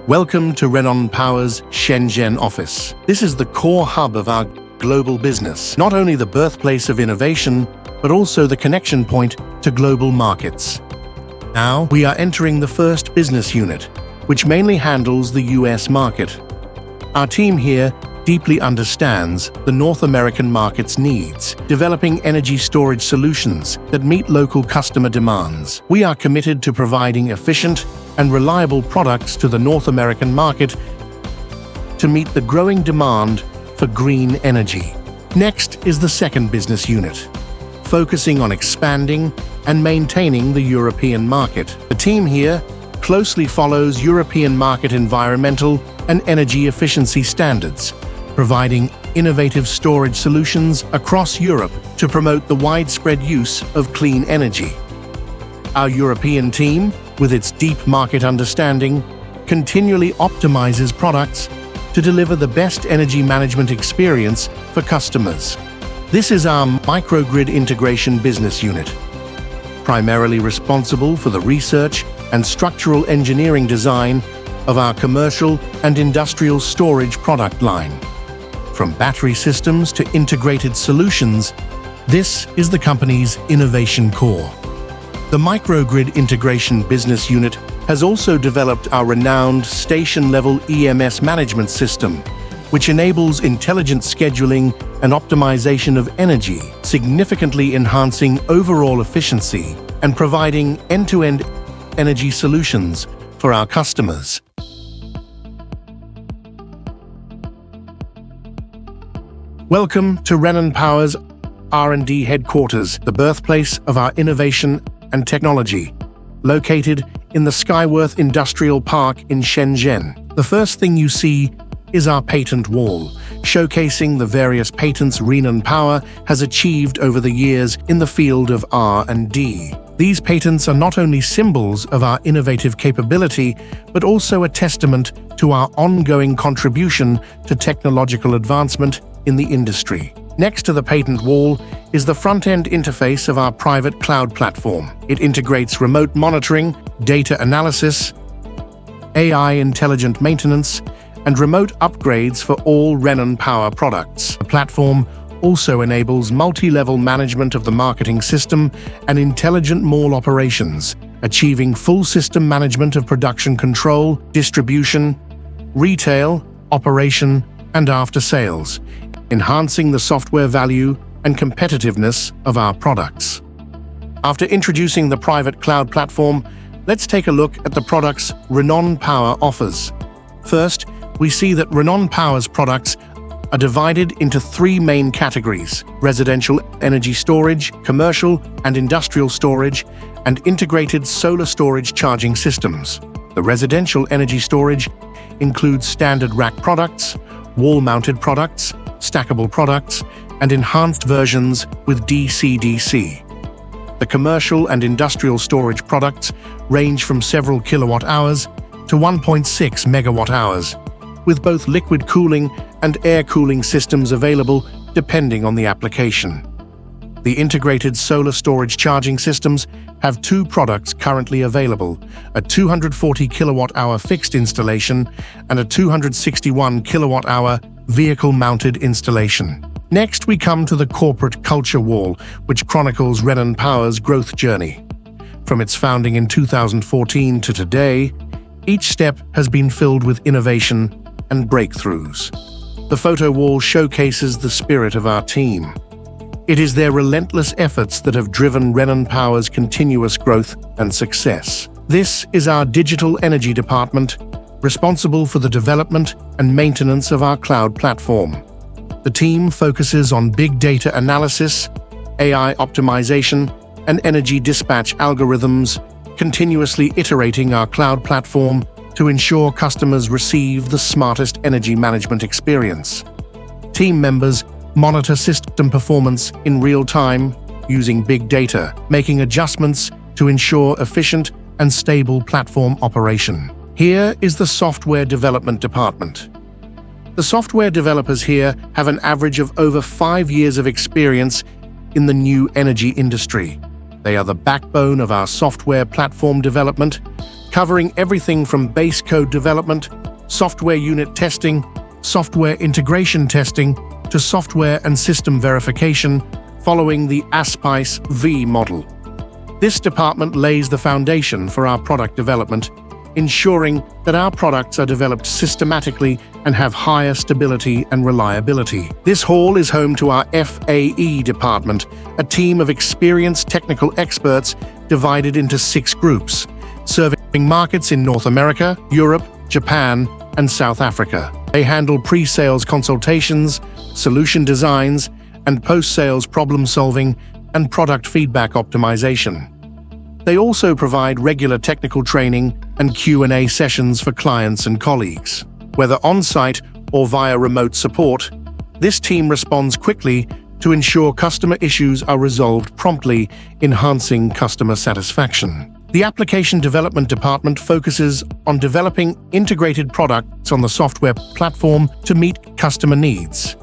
Welcome to Renon Power's Shenzhen office. This is the core hub of our global business, not only the birthplace of innovation, but also the connection point to global markets. Now, we are entering the first business unit, which mainly handles the US market. Our team here deeply understands the North American market's needs, developing energy storage solutions that meet local customer demands. We are committed to providing efficient and reliable products to the North American market to meet the growing demand for green energy. Next is the second business unit, focusing on expanding and maintaining the European market. The team here closely follows European market environmental and energy efficiency standards, providing innovative storage solutions across Europe to promote the widespread use of clean energy. Our European team, with its deep market understanding, continually optimizes products to deliver the best energy management experience for customers. This is our microgrid integration business unit, primarily responsible for the research and structural engineering design of our commercial and industrial storage product line. From battery systems to integrated solutions, this is the company's innovation core. The microgrid integration business unit has also developed our renowned station-level EMS management system, which enables intelligent scheduling and optimization of energy, significantly enhancing overall efficiency and providing end-to-end energy solutions for our customers. Welcome to Renon Power's R&D Headquarters, the birthplace of our innovation and technology, located in the Skyworth Industrial Park in Shenzhen. The first thing you see is our patent wall, showcasing the various patents Renon Power has achieved over the years in the field of R&D. These patents are not only symbols of our innovative capability, but also a testament to our ongoing contribution to technological advancement in the industry. Next to the patent wall is the front-end interface of our private cloud platform. It integrates remote monitoring, data analysis, AI intelligent maintenance, and remote upgrades for all Renon Power products. The platform also enables multi-level management of the marketing system and intelligent mall operations, achieving full system management of production control, distribution, retail, operation, and after-sales, enhancing the software value and competitiveness of our products. After introducing the private cloud platform, let's take a look at the products Renon Power offers. First, we see that Renon Power's products are divided into three main categories: residential energy storage, commercial and industrial storage, and integrated solar storage charging systems. The residential energy storage includes standard rack products, wall-mounted products, stackable products, and enhanced versions with DC-DC. The commercial and industrial storage products range from several kilowatt-hours to 1.6 megawatt-hours, with both liquid cooling and air cooling systems available depending on the application. The integrated solar storage charging systems have two products currently available: a 240 kilowatt-hour fixed installation and a 261 kilowatt-hour vehicle-mounted installation. Next, we come to the corporate culture wall, which chronicles Renon Power's growth journey. From its founding in 2014 to today, each step has been filled with innovation and breakthroughs. The photo wall showcases the spirit of our team. It is their relentless efforts that have driven Renon Power's continuous growth and success. This is our digital energy department, responsible for the development and maintenance of our cloud platform. The team focuses on big data analysis, AI optimization, and energy dispatch algorithms, continuously iterating our cloud platform to ensure customers receive the smartest energy management experience. Team members monitor system performance in real time using big data, making adjustments to ensure efficient and stable platform operation. Here is the software development department. The software developers here have an average of over 5 years of experience in the new energy industry. They are the backbone of our software platform development, covering everything from base code development, software unit testing, software integration testing, to software and system verification, following the ASPICE V model. This department lays the foundation for our product development, ensuring that our products are developed systematically and have higher stability and reliability. This hall is home to our FAE department, a team of experienced technical experts divided into 6 groups, serving markets in North America, Europe, Japan, and South Africa. They handle pre-sales consultations, solution designs, and post-sales problem-solving and product feedback optimization. They also provide regular technical training and Q&A sessions for clients and colleagues. Whether on-site or via remote support, this team responds quickly to ensure customer issues are resolved promptly, enhancing customer satisfaction. The Application Development Department focuses on developing integrated products on the software platform to meet customer needs,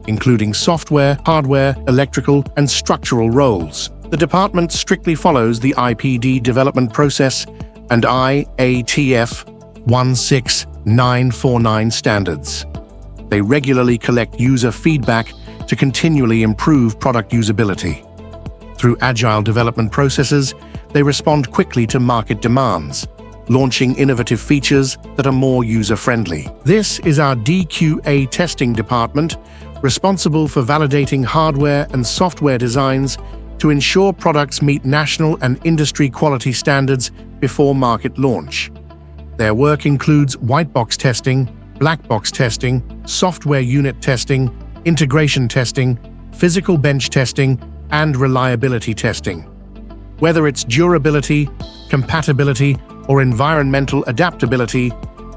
including software, hardware, electrical, and structural roles. The department strictly follows the IPD development process and IATF 16949 standards. They regularly collect user feedback to continually improve product usability. Through agile development processes, they respond quickly to market demands, launching innovative features that are more user-friendly. This is our DQA testing department, responsible for validating hardware and software designs to ensure products meet national and industry quality standards before market launch. Their work includes white box testing, black box testing, software unit testing, integration testing, physical bench testing, and reliability testing. Whether it's durability, compatibility, or environmental adaptability,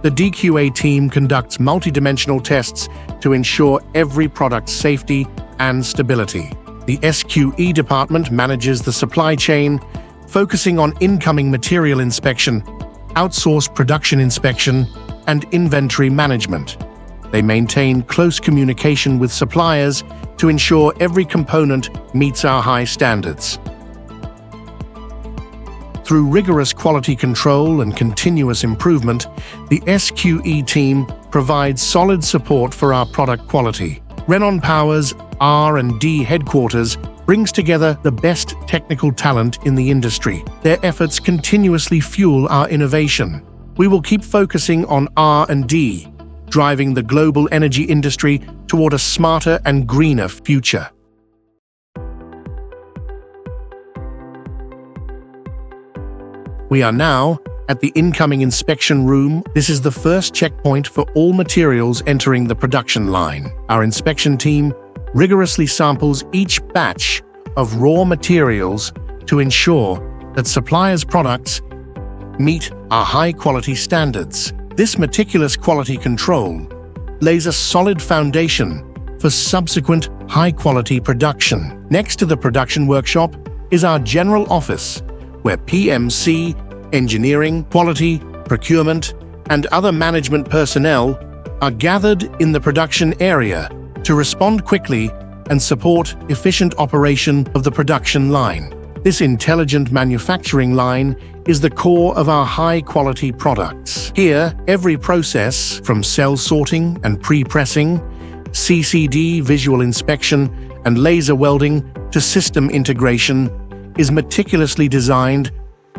the DQA team conducts multidimensional tests to ensure every product's safety and stability. The SQE department manages the supply chain, focusing on incoming material inspection, outsourced production inspection, and inventory management. They maintain close communication with suppliers to ensure every component meets our high standards. Through rigorous quality control and continuous improvement, the SQE team provides solid support for our product quality. Renon Power's R&D Headquarters brings together the best technical talent in the industry. Their efforts continuously fuel our innovation. We will keep focusing on R&D, driving the global energy industry toward a smarter and greener future. We are now at the incoming inspection room. This is the first checkpoint for all materials entering the production line. Our inspection team rigorously samples each batch of raw materials to ensure that suppliers' products meet our high-quality standards. This meticulous quality control lays a solid foundation for subsequent high-quality production. Next to the production workshop is our general office, where PMC, engineering, quality, procurement, and other management personnel are gathered in the production area to respond quickly and support efficient operation of the production line. This intelligent manufacturing line is the core of our high-quality products. Here, every process, from cell sorting and pre-pressing, CCD visual inspection, and laser welding to system integration, is meticulously designed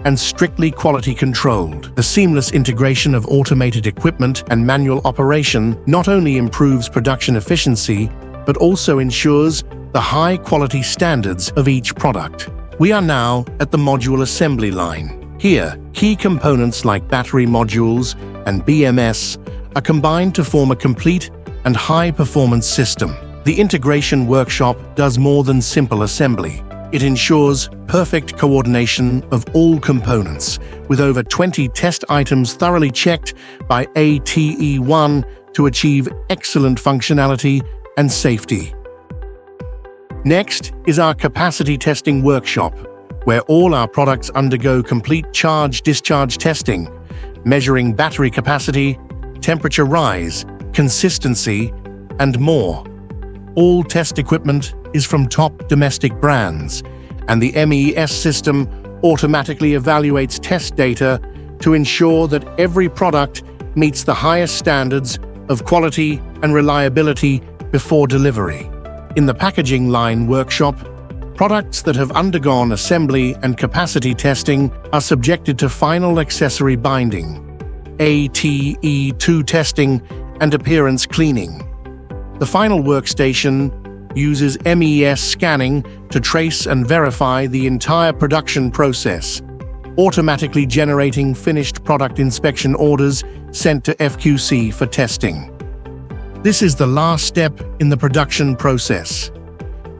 and strictly quality controlled. The seamless integration of automated equipment and manual operation not only improves production efficiency, but also ensures the high-quality standards of each product. We are now at the module assembly line. Here, key components like battery modules and BMS are combined to form a complete and high-performance system. The integration workshop does more than simple assembly. It ensures perfect coordination of all components, with over 20 test items thoroughly checked by ATE1 to achieve excellent functionality and safety. Next is our capacity testing workshop, where all our products undergo complete charge-discharge testing, measuring battery capacity, temperature rise, consistency, and more. All test equipment is from top domestic brands, and the MES system automatically evaluates test data to ensure that every product meets the highest standards of quality and reliability before delivery. In the packaging line workshop, products that have undergone assembly and capacity testing are subjected to final accessory binding, ATE2 testing, and appearance cleaning. The final workstation uses MES scanning to trace and verify the entire production process, automatically generating finished product inspection orders sent to FQC for testing. This is the last step in the production process,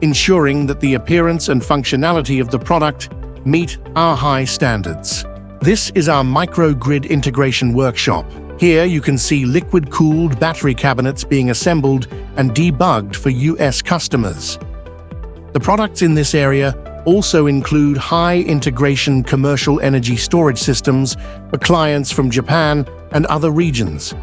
ensuring that the appearance and functionality of the product meet our high standards. This is our microgrid integration workshop. Here you can see liquid-cooled battery cabinets being assembled and debugged for US customers. The products in this area also include high-integration commercial energy storage systems for clients from Japan and other regions,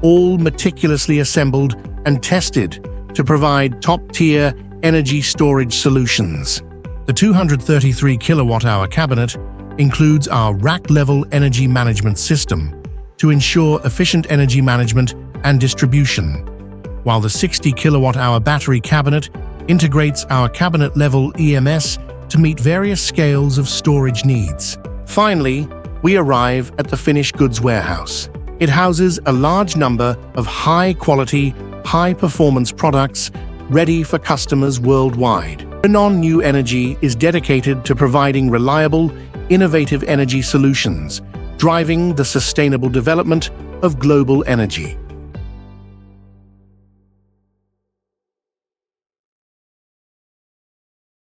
all meticulously assembled and tested to provide top-tier energy storage solutions. The 233 kilowatt-hour cabinet includes our rack-level energy management system to ensure efficient energy management and distribution, while the 60 kilowatt-hour battery cabinet integrates our cabinet-level EMS to meet various scales of storage needs. Finally, we arrive at the finished goods warehouse. It houses a large number of high-quality, high-performance products ready for customers worldwide. Renon New Energy is dedicated to providing reliable, innovative energy solutions, driving the sustainable development of global energy.